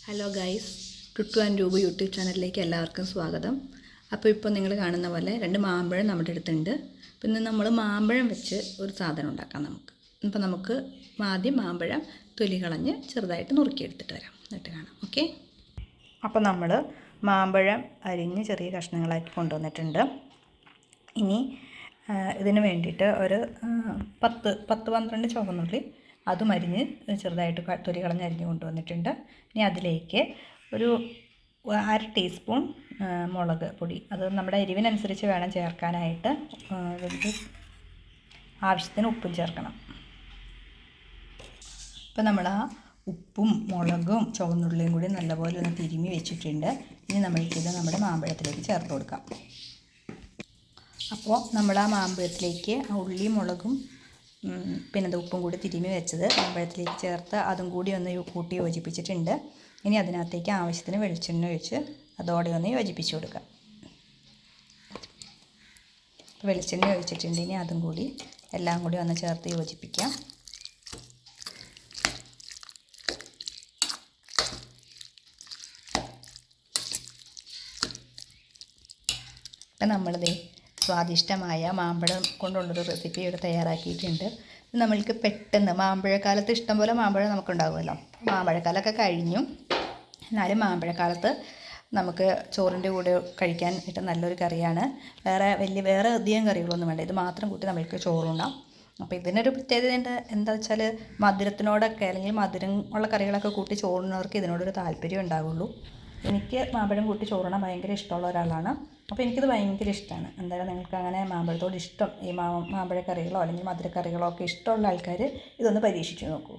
Hello guys, Tuttu and രൂപ YouTube ചാനലിലേക്ക് എല്ലാവർക്കും സ്വാഗതം. ഇപ്പോൾ നിങ്ങൾ കാണുന്ന പോലെ 2 മാമ്പഴം നമ്മുടെ അടുത്തുണ്ട്. പിന്നെ നമ്മൾ മാമ്പഴം വെച്ച് ഒരു സാധനം ഉണ്ടാക്കാം നമുക്ക്. അപ്പോൾ നമുക്ക് ആദ്യം മാമ്പഴം തൊലി കളഞ്ഞ് ചെറുതായിട്ട് നുറുക്കിയെടുത്തിട്ട് വരാം, എന്നിട്ട് കാണാം. ഓക്കെ. അപ്പോൾ നമ്മൾ മാമ്പഴം അരിഞ്ഞ് ചെറിയ കഷ്ണങ്ങളാക്കി കൊണ്ടുവന്നിട്ടുണ്ട്. ഇനി ഇതിന് വേണ്ടിയിട്ട് ഒരു 10-12 ചുവന്നുള്ളി അതും അരിഞ്ഞ് ചെറുതായിട്ട് തൊലി കളഞ്ഞ് അരിഞ്ഞ് കൊണ്ടുവന്നിട്ടുണ്ട്. ഇനി അതിലേക്ക് ഒരു 1/2 ടീസ്പൂൺ മുളക് പൊടി, അത് നമ്മുടെ എരിവിനനുസരിച്ച് വേണം ചേർക്കാനായിട്ട്. ആവശ്യത്തിന് ഉപ്പും ചേർക്കണം. ഇപ്പോൾ നമ്മൾ ആ ഉപ്പും മുളകും ചുവന്നുള്ളിയും കൂടി നല്ലപോലെ ഒന്ന് തിരുമ്മി വെച്ചിട്ടുണ്ട്. ഇനി നമ്മൾക്കിത് നമ്മുടെ മാമ്പഴത്തിലേക്ക് ചേർത്ത് കൊടുക്കാം. അപ്പോൾ നമ്മൾ ആ മാമ്പഴത്തിലേക്ക് ആ ഉള്ളിയും മുളകും പിന്നെ അത് ഉപ്പും കൂടി തിരുമ്മി വെച്ചത് മാമ്പഴത്തിലേക്ക് ചേർത്ത് അതും കൂടി ഒന്ന് കൂട്ടി യോജിപ്പിച്ചിട്ടുണ്ട്. ഇനി അതിനകത്തേക്ക് ആവശ്യത്തിന് വെളിച്ചെണ്ണ ഒഴിച്ച് അതോടെ ഒന്ന് യോജിപ്പിച്ച് കൊടുക്കുക. വെളിച്ചെണ്ണ ഒഴിച്ചിട്ടുണ്ട്. ഇനി അതും കൂടി എല്ലാം കൂടി ഒന്ന് ചേർത്ത് യോജിപ്പിക്കാം. ഇപ്പം നമ്മളിത് സ്വാദിഷ്ടമായ മാമ്പഴം കൊണ്ടുള്ളൊരു റെസിപ്പി ഇവിടെ തയ്യാറാക്കിയിട്ടുണ്ട്. നമ്മൾക്ക് പെട്ടെന്ന് മാമ്പഴക്കാലത്ത് ഇഷ്ടംപോലെ മാമ്പഴം നമുക്കുണ്ടാകുമല്ലോ. മാമ്പഴക്കാലമൊക്കെ കഴിഞ്ഞു, എന്നാലും മാമ്പഴക്കാലത്ത് നമുക്ക് ചോറിൻ്റെ കൂടെ കഴിക്കാനായിട്ട് നല്ലൊരു കറിയാണ്. വേറെ അധികം കറികളൊന്നും വേണ്ട, ഇത് മാത്രം കൂട്ടി നമ്മൾക്ക് ചോറുണ്ടാം. അപ്പോൾ ഇതിനൊരു പ്രത്യേകത എന്താ വെച്ചാൽ മധുരത്തിനോടൊക്കെ അല്ലെങ്കിൽ മധുരം ഉള്ള കറികളൊക്കെ കൂട്ടി ചോറുന്നവർക്ക് ഇതിനോടൊരു താല്പര്യം ഉണ്ടാകുള്ളൂ. എനിക്ക് മാമ്പഴം കൂട്ടി ചോറുണ്ണാൻ ഭയങ്കര ഇഷ്ടമുള്ള ഒരാളാണ്. അപ്പോൾ എനിക്കിത് ഭയങ്കര ഇഷ്ടമാണ്. എന്തായാലും നിങ്ങൾക്ക് അങ്ങനെ മാമ്പഴത്തോട് ഇഷ്ടം, ഈ മാമ്പഴക്കറികളോ അല്ലെങ്കിൽ മധുരക്കറികളോ ഒക്കെ ഇഷ്ടമുള്ള ആൾക്കാർ ഇതൊന്ന് പരീക്ഷിച്ച് നോക്കൂ.